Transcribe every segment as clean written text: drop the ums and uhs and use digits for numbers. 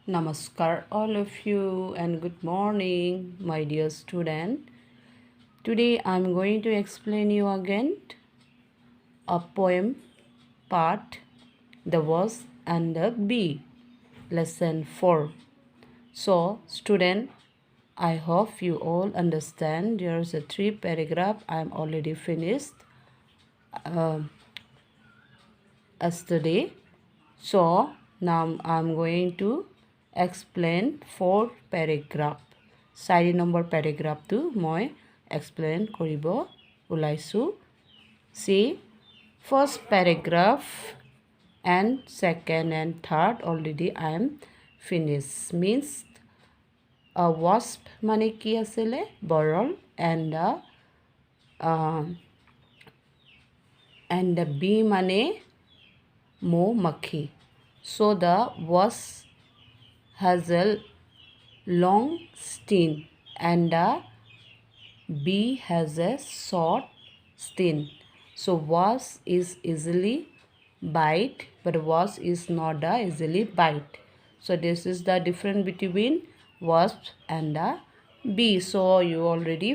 Namaskar, all of you, and good morning, my dear student. Today I'm going to explain you again a poem part The Was and the Bee, lesson 4. So, student, I hope you all understand. There's a 3 paragraph. I'm already finished yesterday. So now I'm going to explain 4 paragraph. 4 number paragraphটো মই explain কৰিব ওলাইছোঁ. See, first paragraph and second and third already I am finished. Means a wasp মানে কি আছিলে বৰল and the bee মানে মৌ-মাখি. So the wasp has a long sting and the bee has a short sting. So wasp is easily bite, but wasp is not the easily bite. So this is the difference between wasp and the bee. So you already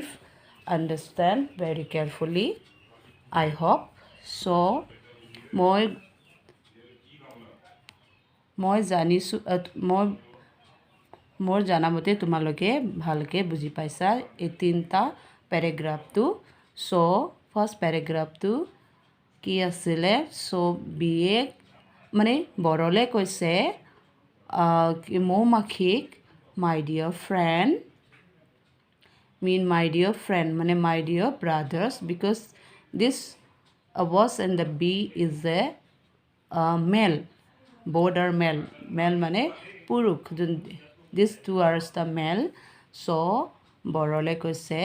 understand very carefully, I hope. So মই জানিছোঁ মোৰ জানামতে তোমালোকে ভালকৈ বুজি পাইছা এই 3টা পেৰাগ্ৰাফটো. চ' first পেৰাগ্ৰাফটো কি আছিলে? চ' বিয়ে মানে বৰলে কৈছে মৌ-মাখিক my dear friend my dear friend মানে my dear brothers, because this was and the bee is a male, both are male মানে পুৰুষ. These two are the male. So বৰলে কৈছে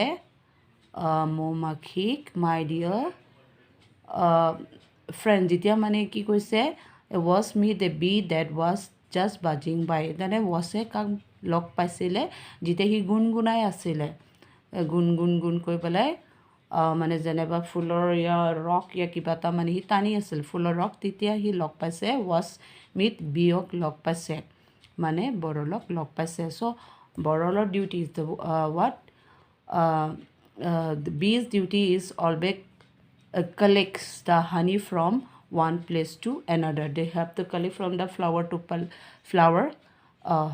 মৌ-মাখিক my dear friend. যেতিয়া মানে কি কৈছে was me the bee that was just buzzing by. মানে wasে কাক লগ পাইছিলে যেতিয়া সি গুণগুণাই আছিলে, গুণ কৈ পেলাই মানে যেনিবা ফুলৰ ৰস কিবা এটা মানে সি টানি আছিল ফুলৰ ৰস, তেতিয়া সি লগ পাইছে was meet বিয়ক লগ পাইছে মানে বৰলক লগ পাইছে. চ' বৰলৰ duty is the what the bee's duty is always collects the honey from one place to another. They have to collect from the flower to flower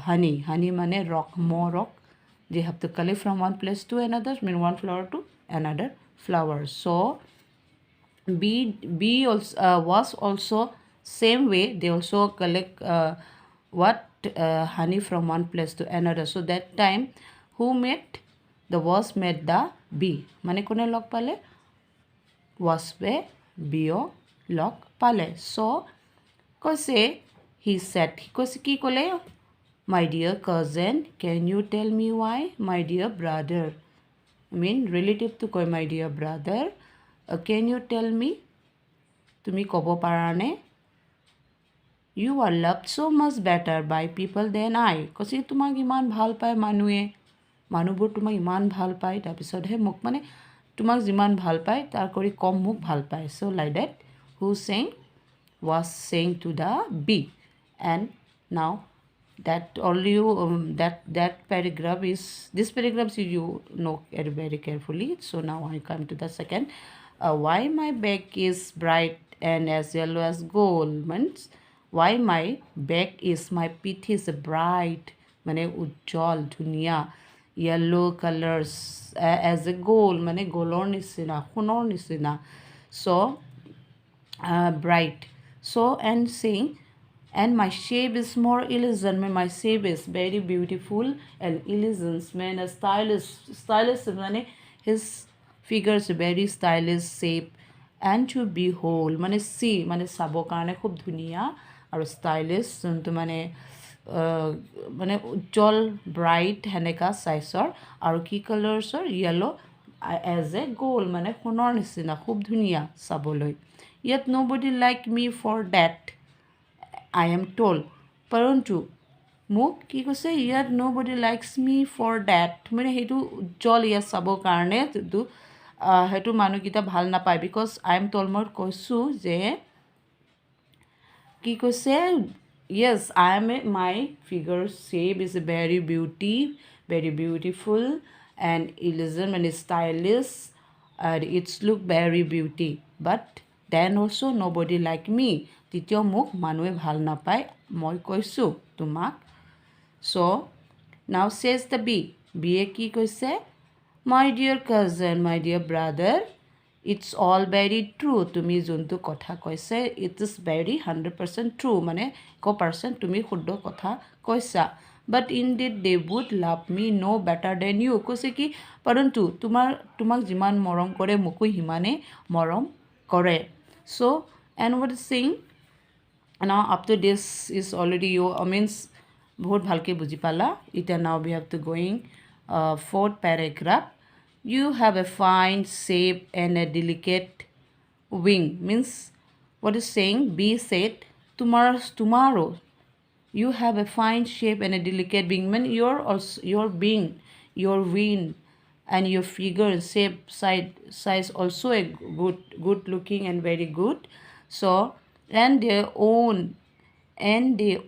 honey মানে rock, more rock. They have to collect from one place to another, mean one flower to another flower. So bee also was also same way. They also collect honey from one place to another. So that time who met the wasp met the bee. মানে কোনে লগ পালে? waspe বিয় লগ পালে. So কৈছে he said, কৈছে কি ক'লে? My dear cousin, can you tell me why? My dear brother, I mean relative to কয় my dear brother, can you tell me? তুমি ক'ব পাৰানে? You are loved so much better by people than I. কৈছে তোমাক ইমান ভাল পায় মানুহবোৰ তোমাক ইমান ভাল পায়, তাৰপিছতহে মোক মানে তোমাক যিমান ভাল পায় তাৰ কৰি কম মোক ভাল পায়. So like that who was saying to the bee. And now that only you that paragraph is this paragraph you know very carefully. So now I come to the second. Why my back is bright and as yellow as gold. Means why my back is, my pith is bright মানে উজ্জ্বল ধুনীয়া, yellow colors as a gold মানে গোলৰ নিচিনা, সোণৰ নিচিনা. So bright. So and saying and my shape is more elegant. My shape is very beautiful and elegant. Man, a stylish মানে his figure is very stylish shape. And to behold মানে see মানে চাবৰ কাৰণে খুব ধুনীয়া আৰু stylish, যোনটো মানে মানে উজ্জ্বল ব্ৰাইট সেনেকা চাইজৰ আৰু কি কালাৰ্ছৰ য়েলো এজ এ গোল্ড মানে সোণৰ নিচিনা খুব ধুনীয়া চাবলৈ. Yet nobody like me for that I am told. পৰন্তু মোক কি কৈছে? ইয়াত nobody likes me for that মানে সেইটো উজ্জ্বল ইয়াত চাবৰ কাৰণে সেইটো মানুহকেইটা ভাল নাপায়. বিকজ I am told মই কৈছোঁ যে কি কৈছে yes, my figure shape is very beautiful and elegant and stylish, and it's look very beauty, but then also nobody like me, তেতিয়া মোক মানুহে ভাল নাপায়, মই কৈছোঁ তোমাক. So now says the B. B এ কি কৈছে? My dear cousin, my dear brother, it's all very true. তুমি যোনটো কথা কৈছে it is very 100% true. মানে 100% তুমি শুদ্ধ কথা কৈছা. But indeed they would love me no better than you. কৈছে কি পৰন্তু তোমাক যিমান মৰম কৰে মোকো সিমানে মৰম কৰে. So and what is saying? Now after this is already you means বহুত ভালকে বুজি পালা. এতিয়া now we have to going fourth paragraph. You have a fine shape and a delicate wing. Means what is saying? B said tomorrow you have a fine shape and a delicate wing. Mean your being, your wing and your figure and shape size also a good looking and very good. So and they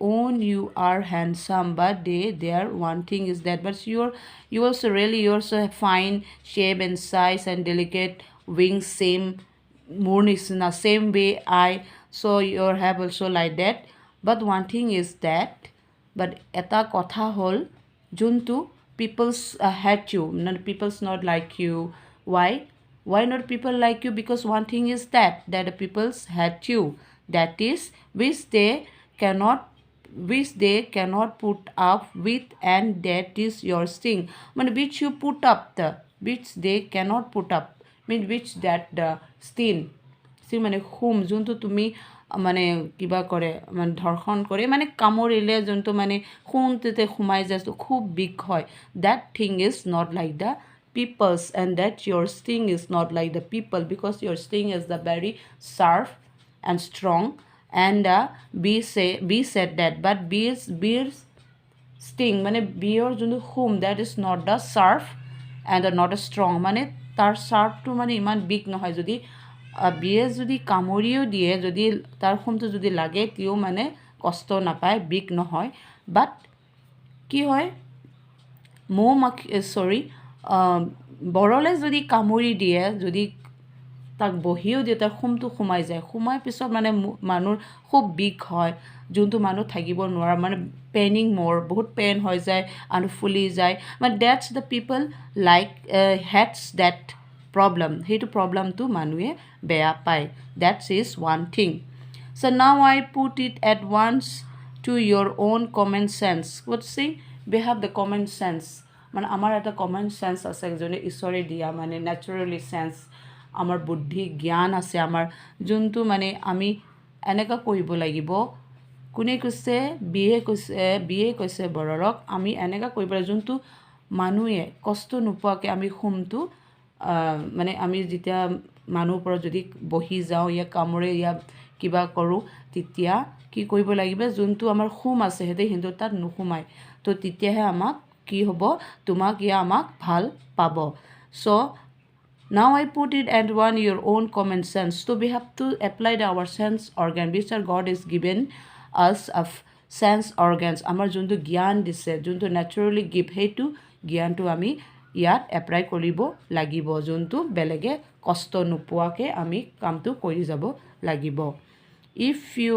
own you are handsome, but their one thing is that but you also really you also have fine shape and size and delicate wings, same moon is in the same way I, so you have also like that. But one thing is that but eta kotha hol juntu people's hate you, not people's not like you. Why not people like you? Because one thing is that the people's hate you, that is which they cannot put up with, and that is your sting. মানে which you put up the which they cannot put up mean which that the sting মানে খুম যোনটো তুমি মানে কিবা কৰে মানে ধৰ্ষণ কৰে মানে কামুৰিলে যোনটো মানে খুনতে সোমাই যায় খুব বিগ হয়, that thing is not like the people's, and that your sting is not like the people, because your sting is the very sharp and strong. And B said that but beer's sting মানে beer যোনটো খুম that is not the sharp and not a strong, মানে তাৰ sharpটো মানে ইমান big নহয়, যদি বিয়ে যদি কামুৰিও দিয়ে যদি তাৰ খুমটো যদি লাগে তেও মানে কষ্ট নাপায়, বিগ নহয়। বাট কি হয় বৰলে যদি কামুৰি দিয়ে, যদি তাক বহিও দিয়ে তাৰ খুমটো সোমাই যায়, সোমাই পিছত মানে মানুহৰ খুব বিগ হয়, যোনটো মানুহ থাকিব নোৱাৰে, মানে পেইনিং বহুত পেইন হৈ যায় আৰু ফুলি যায়, মানে that's the people like hates that problem, সেইটো প্ৰব্লেমটো মানুহে বেয়া পায়, that's is one thing. So now I put it at once to your own common sense. What say? We have the common sense. মানে আমাৰ এটা কমন চেন্স আছে, যোনে ঈশ্বৰে দিয়া মানে নেচাৰেলি চেন্স, আমাৰ বুদ্ধি জ্ঞান আছে আমাৰ, যোনটো মানে আমি এনেকুৱা কৰিব লাগিব। কোনে কৈছে? বিয়ে কৈছে বৰৰক আমি এনেকুৱা কৰিব লাগিব যোনটো মানুহে কষ্ট নোপোৱাকৈ আমি খুমটো মানে আমি যেতিয়া মানুহৰ ওপৰত যদি বহি যাওঁ ইয়াক কামোৰে ইয়াক কিবা কৰোঁ, তেতিয়া কি কৰিব লাগিব, যোনটো আমাৰ খুম আছে সেইটো সিহঁতৰ তাত নোসোমায়, তো তেতিয়াহে আমাক কি হ'ব, তোমাক আমাক ভাল পাব। So now I put it at one your own common sense. So we have to apply our sense organ, which our God is given us of sense organs. আমাৰ যোনটো জ্ঞান দিছে, যোনটো naturally give, সেইটো জ্ঞানটো আমি ইয়াত এপ্লাই কৰিব লাগিব, যোনটো বেলেগে কষ্ট নোপোৱাকৈ আমি কামটো কৰি যাব লাগিব। If you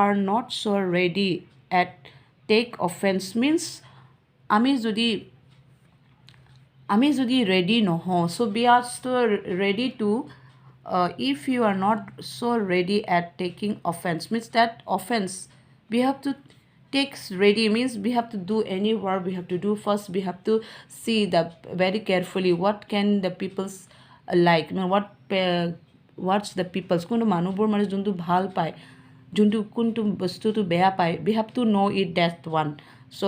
are not so ready at take offense means আমি যদি ready নহওঁ, so we are so ready to if you are not so ready at taking offense means that offense we have to take ready, means we have to do any work we have to do first, we have to see the very carefully what can the people's like, what's the people's কোনটো মানুহবোৰ মানে যোনটো ভাল পায়, যোনটো কোনটো বস্তুটো বেয়া পায়, we have to know it that one. So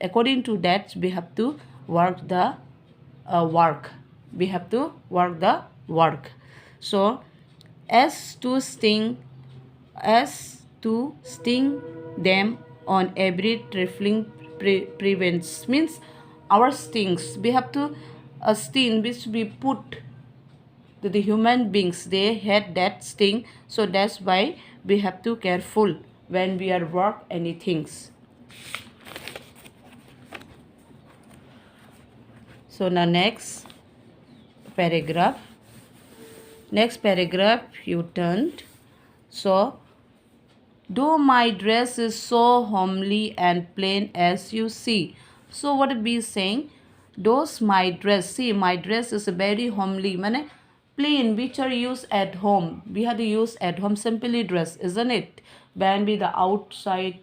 according to that we have to work the work. We have to work the work. So as to sting them on every trifling prevents means our stings we have to sting which we put to the human beings, they had that sting, so that's why we have to careful when we are work any things. So now next paragraph you turned. So though my dress is so homely and plain as you see. So what it be saying? Those my dress. See, my dress is very homely. Mane plain, which are used at home. We had to use at home simply dress, isn't it? When be the outside.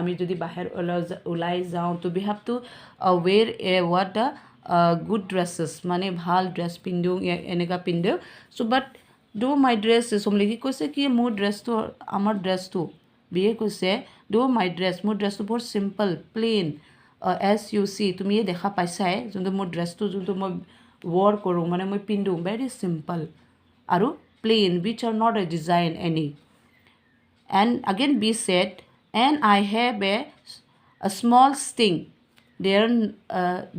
আমি যদি বাহিৰ ওলাই যাওঁ তো we have to wear what good dresses মানে ভাল dress পিন্ধো এনেকুৱা পিন্ধো so but do my dress is homely কি কৈছে কি মোৰ ড্ৰেছটো আমাৰ ড্ৰেছটো বিয়ে কৈছে do my dress মোৰ ড্ৰেছটো বহুত simple plain as you see তুমি দেখা পাইছাই যোনটো মোৰ ড্ৰেছটো যোনটো মই wear কৰোঁ মানে মই পিন্ধো very simple আৰু plain which are not a design any. And again be said, and I have a small sting.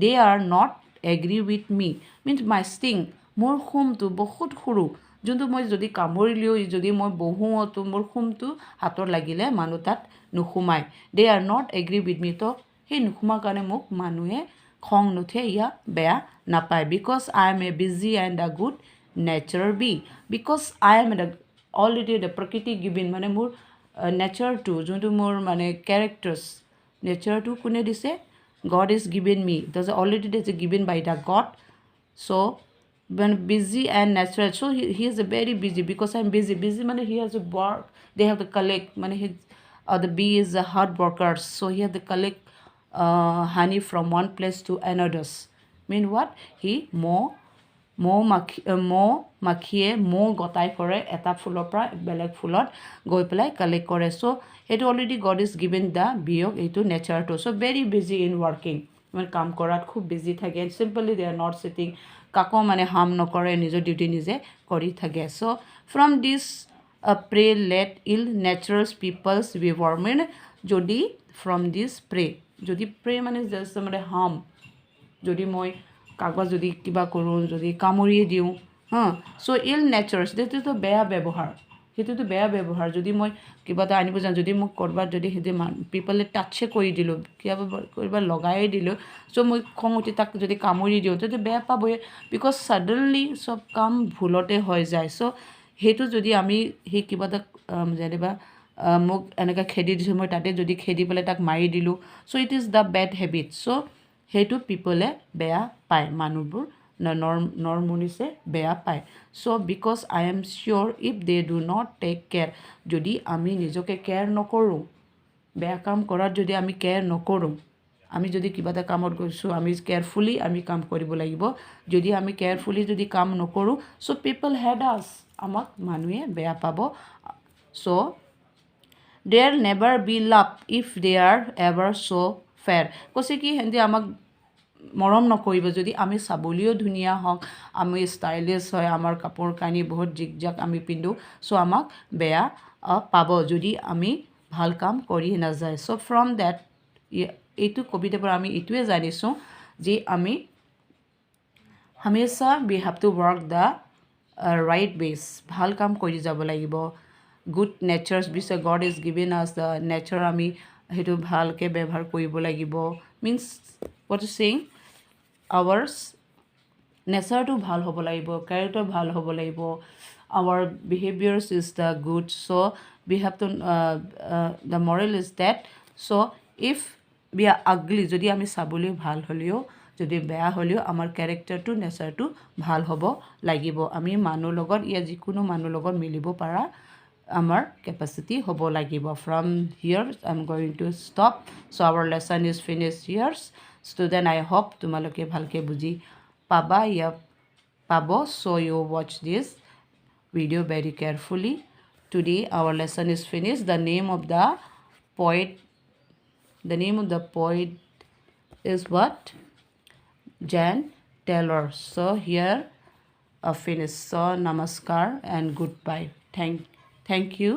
They are not agree with me. Means my sting. More home to বহুত সৰু যোনটো মই যদি কামুৰিলেও যদি মই বহু তো মোৰ খুমটো হাতৰ লাগিলে মানুহ তাত নুখুমায়. They are not agree with me. তো সেই নুখুমাৰ কাৰণে মোক মানুহে খং নুঠে ইয়া বেয়া নাপায়. Because I am a busy and a good nature bee. Because I am already the prakriti given মানে মোৰ নেচাৰটো যোনটো মোৰ মানে কেৰেক্টাৰ্ছ নেচাৰটো কোনে দিছে God is given me. That's already that's given by the God. So when busy and natural, so he is very busy because I'm busy. Busy means he has to work. They have to collect. Means he, the bee is a hard worker, so he has to collect honey from one place to another. Mean what? He মাখিয়ে মৌ গতাই কৰে এটা ফুলৰ পৰা বেলেগ ফুলত গৈ পেলাই কালেক্ট কৰে চ' সেইটো already God is given the বিয়ক এইটো নেচাৰটো so' very busy in working মানে কাম কৰাত খুব বিজি থাকে simply they are not cheating কাকো মানে হাৰ্ম নকৰে নিজৰ ডিউটি নিজে কৰি থাকে so' from this pray let ill natural peoples be women যদি ফ্ৰম দিছ প্ৰে যদি প্ৰে মানে জাষ্ট মানে হাৰ্ম যদি মই কাগজ যদি কিবা কৰোঁ যদি কামুৰিয়ে দিওঁ চ' ইল নেচাৰ্ছ সেইটোতো বেয়া ব্যৱহাৰ যদি মই কিবা এটা আনিব যাওঁ যদি মোক ক'ৰবাত যদি সেই পিপলে টাচে কৰি দিলোঁ কিবা লগাই দিলোঁ চ' মই খং উঠি তাক যদি কামুৰি দিওঁ তেতিয়া বেয়া পাবই বিকজ ছাডেনলি চব কাম ভুলতে হৈ যায় চ' সেইটো যদি আমি সেই কিবা এটা যেনিবা মোক এনেকৈ খেদি দিছোঁ মই তাতে যদি খেদি পেলাই তাক মাৰি দিলোঁ so' it is the bad habit so' সেইটো পিপলে বেয়া পায় মানুহবোৰ নৰমনিছে বেয়া পায় so' because I am sure if they do not take care যদি আমি নিজকে কেয়াৰ নকৰোঁ বেয়া কাম কৰাত যদি আমি কেয়াৰ নকৰোঁ আমি যদি কিবা এটা কামত গৈছোঁ আমি কেয়াৰফুলি আমি কাম কৰিব লাগিব যদি আমি কেয়াৰফুলি যদি কাম নকৰোঁ চ' পিপল হেড আছ আমাক মানুহে বেয়া পাব so' there never be love if they are ever so' fair কৈছে কি সিহঁতে আমাক মৰম নকৰিব যদি আমি চাবলৈও ধুনীয়া হওক আমি ষ্টাইলিছ হয় আমাৰ কাপোৰ কানি বহুত জিক জাক আমি পিন্ধোঁ চ' আমাক বেয়া পাব যদি আমি ভাল কাম কৰি নাযায় চ' ফ্ৰম ডেট এইটো কবিতাৰ পৰা আমি এইটোৱে জানিছোঁ যে আমি হামেশা we have to work the right ৱেজ ভাল কাম কৰি যাব লাগিব good natures which God is given us the nature আমি সেইটো ভালকৈ ব্যৱহাৰ কৰিব লাগিব means what is saying our নেচাৰটো ভাল হ'ব লাগিব কেৰেক্টাৰ ভাল হ'ব লাগিব our behaviors is the good so we have to the moral is that so if we are ugly যদি আমি চাবলৈ ভাল হ'লেও যদি বেয়া হ'লেও আমাৰ কেৰেক্টাৰটো নেচাৰটো ভাল হ'ব লাগিব আমি মানুহ লগত ইয়া যিকোনো মানুহ লগত মিলিব পৰা আমাৰ capacity হ'ব লাগিব from here I'm going to stop so our lesson is finished here student I hope তোমালোকে ভালকে বুজি পাবা ইয়া পাব so you watch this video very carefully today our lesson is finished the name of the poet is what Jan Taylor so here finish so namaskar and goodbye thank you